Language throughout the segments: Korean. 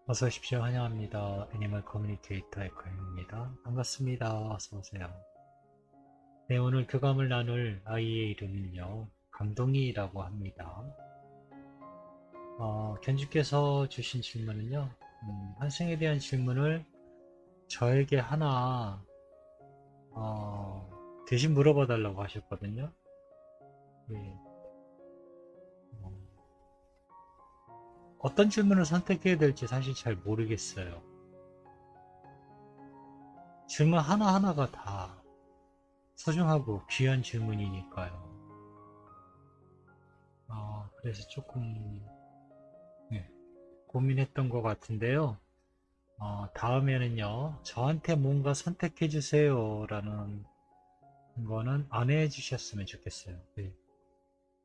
어서 오십시오. 환영합니다. 애니멀 커뮤니케이터 에코입니다. 반갑습니다. 어서오세요. 네, 오늘 교감을 나눌 아이의 이름은요, 감동이라고 합니다. 견주께서 주신 질문은요, 환생에 대한 질문을 저에게 하나, 대신 물어봐 달라고 하셨거든요. 예, 어, 어떤 질문을 선택해야 될지 사실 잘 모르겠어요. 질문 하나하나가 다 소중하고 귀한 질문이니까요. 그래서 조금 네, 고민했던 것 같은데요. 다음에는요, 저한테 뭔가 선택해 주세요 라는 거는 안 해 주셨으면 좋겠어요. 네.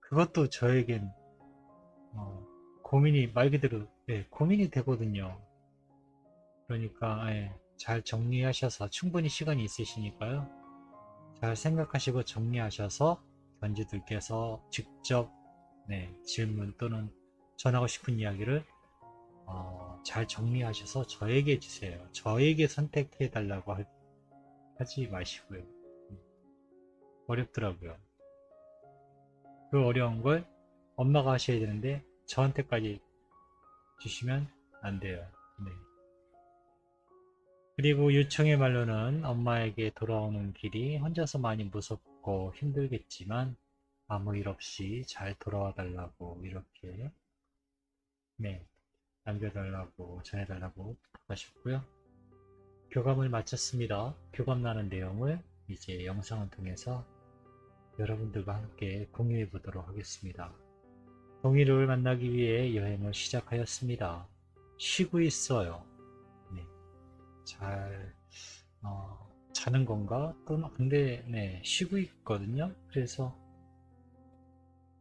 그것도 저에겐 고민이 말 그대로 고민이 되거든요. 그러니까 잘 정리하셔서 충분히 시간이 있으시니까요. 잘 생각하시고 정리하셔서 견주들께서 직접 질문 또는 전하고 싶은 이야기를 잘 정리하셔서 저에게 주세요. 저에게 선택해 달라고 하지 마시고요. 어렵더라고요. 그 어려운 걸 엄마가 하셔야 되는데 저한테까지 주시면 안 돼요. 네. 그리고 요청의 말로는 엄마에게 돌아오는 길이 혼자서 많이 무섭고 힘들겠지만 아무 일 없이 잘 돌아와 달라고 이렇게 남겨달라고 전해달라고 부탁하셨고요. 교감을 마쳤습니다. 교감 나눈 내용을 이제 영상을 통해서 여러분들과 함께 공유해 보도록 하겠습니다. 동의를 만나기 위해 여행을 시작하였습니다. 쉬고 있어요. 네, 잘 자는 건가? 또는 근데 쉬고 있거든요. 그래서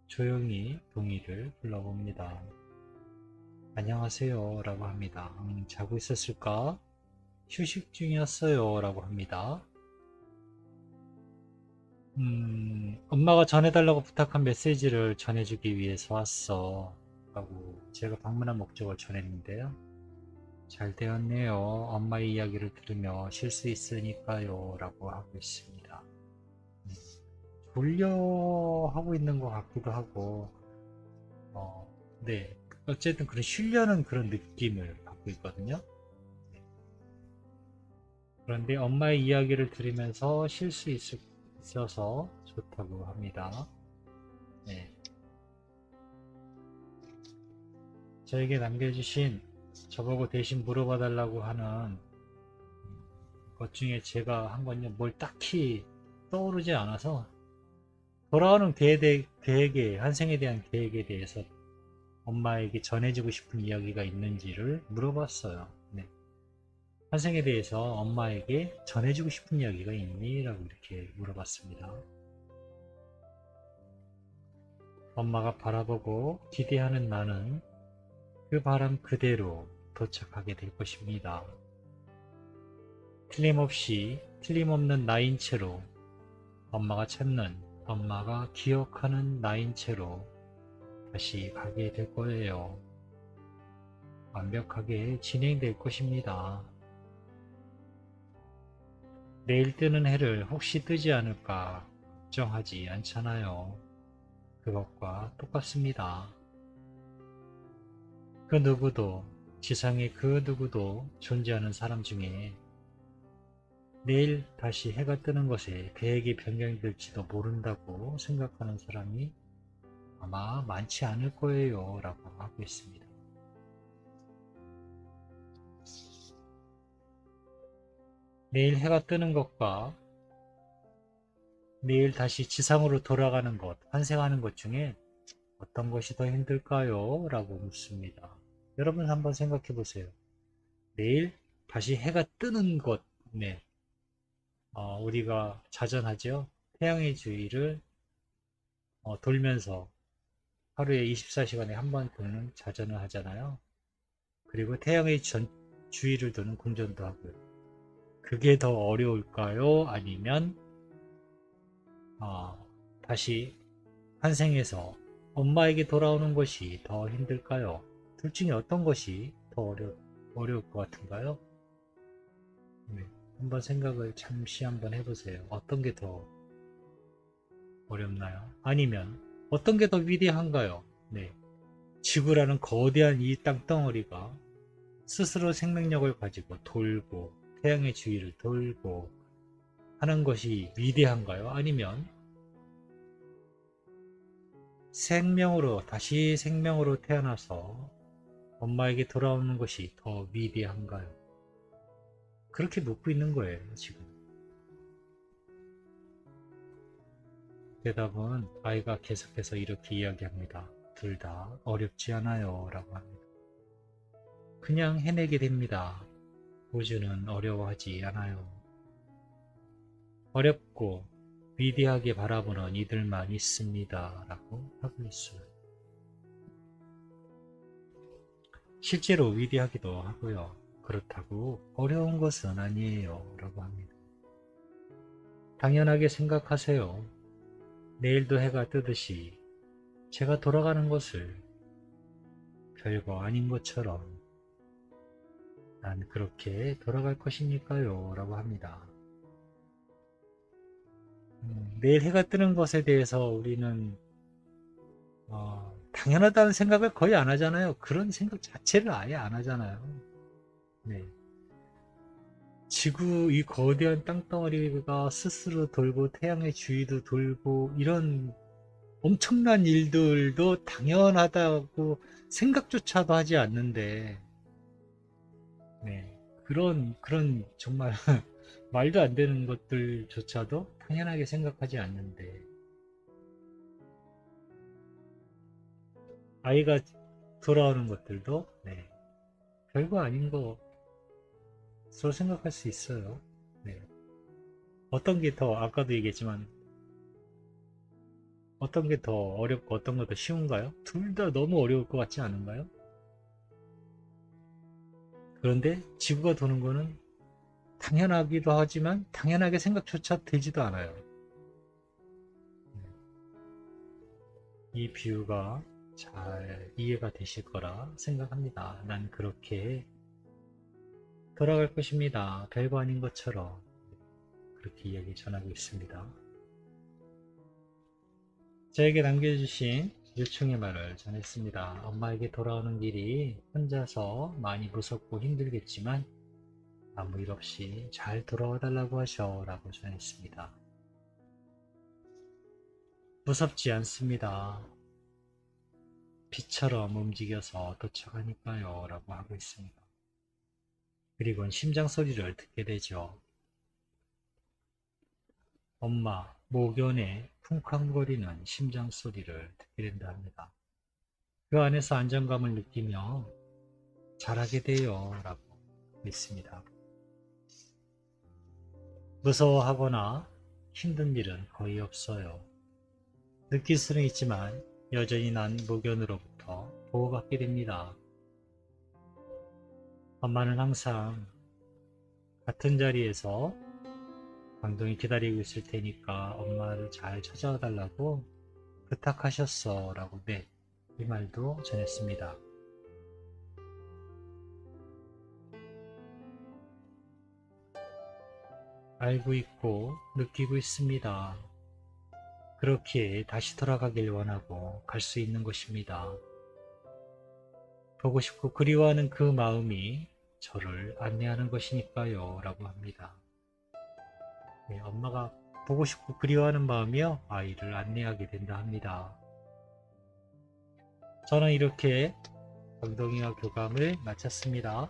조용히 동의를 불러봅니다. 안녕하세요 라고 합니다. 자고 있었을까? 휴식 중이었어요 라고 합니다. 엄마가 전해달라고 부탁한 메시지를 전해주기 위해서 왔어 라고 제가 방문한 목적을 전했는데요. 잘 되었네요. 엄마의 이야기를 들으며 쉴 수 있으니까요 라고 하고 있습니다. 졸려 하고 있는 것 같기도 하고 어, 네, 어쨌든 그런 쉬려는 그런 느낌을 받고 있거든요. 그런데 엄마의 이야기를 들으면서 쉴 수 있어서 좋다고 합니다. 네. 저에게 남겨주신 저보고 대신 물어봐 달라고 하는 것 중에 제가 한 건요, 뭘 딱히 떠오르지 않아서 돌아오는 계획에, 환생에 대한 계획에 대해서 엄마에게 전해주고 싶은 이야기가 있는지를 물어봤어요. 네. 환생에 대해서 엄마에게 전해주고 싶은 이야기가 있니? 라고 이렇게 물어봤습니다. 엄마가 바라보고 기대하는 나는 그 바람 그대로 도착하게 될 것입니다. 틀림없는 나인 채로 엄마가 찾는, 엄마가 기억하는 나인 채로 다시 가게 될 거예요. 완벽하게 진행될 것입니다. 내일 뜨는 해를 혹시 뜨지 않을까 걱정하지 않잖아요. 그것과 똑같습니다. 그 누구도, 지상의 그 누구도 존재하는 사람 중에 내일 다시 해가 뜨는 것에 계획이 변경될지도 모른다고 생각하는 사람이 아마 많지 않을 거예요 라고 하고 있습니다. 내일 해가 뜨는 것과 내일 다시 지상으로 돌아가는 것, 환생하는 것 중에 어떤 것이 더 힘들까요? 라고 묻습니다. 여러분 한번 생각해 보세요. 내일 다시 해가 뜨는 것, 우리가 자전하죠? 태양의 주위를 돌면서 하루에 24시간에 한 번 도는 자전을 하잖아요. 그리고 태양의 주위를 도는 공전도 하고요. 그게 더 어려울까요? 아니면 다시 환생해서 엄마에게 돌아오는 것이 더 힘들까요? 둘 중에 어떤 것이 더 어려울 것 같은가요? 네. 한번 생각을 잠시 한번 해보세요. 어떤 게 더 어렵나요? 아니면 어떤 게 더 위대한가요? 네. 지구라는 거대한 이 땅덩어리가 스스로 생명력을 가지고 돌고 태양의 주위를 돌고 하는 것이 위대한가요? 아니면 다시 생명으로 태어나서 엄마에게 돌아오는 것이 더 위대한가요? 그렇게 묻고 있는 거예요, 지금. 대답은 아이가 계속해서 이렇게 이야기합니다. 둘 다 어렵지 않아요 라고 합니다. 그냥 해내게 됩니다. 우주는 어려워하지 않아요. 어렵고 위대하게 바라보는 이들만 있습니다 라고 하고 있어요. 실제로 위대하기도 하고요. 그렇다고 어려운 것은 아니에요 라고 합니다. 당연하게 생각하세요. 내일도 해가 뜨듯이 제가 돌아가는 것을 별거 아닌 것처럼 난 그렇게 돌아갈 것이니까요 라고 합니다. 내일 해가 뜨는 것에 대해서 우리는 당연하다는 생각을 거의 안 하잖아요. 그런 생각 자체를 아예 안 하잖아요. 네. 지구 이 거대한 땅덩어리가 스스로 돌고 태양의 주위도 돌고 이런 엄청난 일들도 당연하다고 생각조차도 하지 않는데 네. 그런 정말 말도 안 되는 것들조차도 당연하게 생각하지 않는데 아이가 돌아오는 것들도 네. 별거 아닌 것으로 생각할 수 있어요. 네. 어떤 게 더 아까도 얘기했지만 어떤 게 더 어렵고 어떤 게 더 쉬운가요? 둘 다 너무 어려울 것 같지 않은가요? 그런데 지구가 도는 거는 당연하기도 하지만 당연하게 생각조차 들지도 않아요. 이 비유가 잘 이해가 되실 거라 생각합니다. 난 그렇게 돌아갈 것입니다. 별거 아닌 것처럼 그렇게 이야기 전하고 있습니다. 저에게 남겨주신 요청의 말을 전했습니다. 엄마에게 돌아오는 길이 혼자서 많이 무섭고 힘들겠지만 아무 일 없이 잘 돌아와 달라고 하셔 라고 전했습니다. 무섭지 않습니다. 빛처럼 움직여서 도착하니까요 라고 하고 있습니다. 그리고 심장 소리를 듣게 되죠. 엄마 목연에 쿵쾅거리는 심장 소리를 듣게 된다 합니다. 그 안에서 안정감을 느끼며 잘하게 돼요 라고 믿습니다. 무서워하거나 힘든 일은 거의 없어요. 느낄 수는 있지만 여전히 난 목연으로부터 보호받게 됩니다. 엄마는 항상 같은 자리에서 강동이 기다리고 있을 테니까 엄마를 잘 찾아와 달라고 부탁하셨어 라고 네, 이 말도 전했습니다. 알고 있고 느끼고 있습니다. 그렇게 다시 돌아가길 원하고 갈 수 있는 것입니다. 보고 싶고 그리워하는 그 마음이 저를 안내하는 것이니까요 라고 합니다. 네, 엄마가 보고 싶고 그리워하는 마음이요 아이를 안내하게 된다 합니다. 저는 이렇게 강동이와 교감을 마쳤습니다.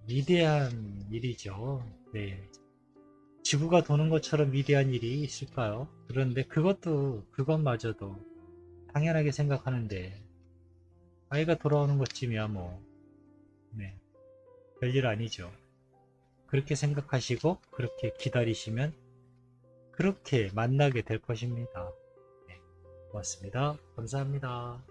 위대한 일이죠. 네. 지구가 도는 것처럼 위대한 일이 있을까요? 그런데 그것마저도 당연하게 생각하는데 아이가 돌아오는 것쯤이야 뭐 네, 별일 아니죠. 그렇게 생각하시고 그렇게 기다리시면 그렇게 만나게 될 것입니다. 네, 고맙습니다. 감사합니다.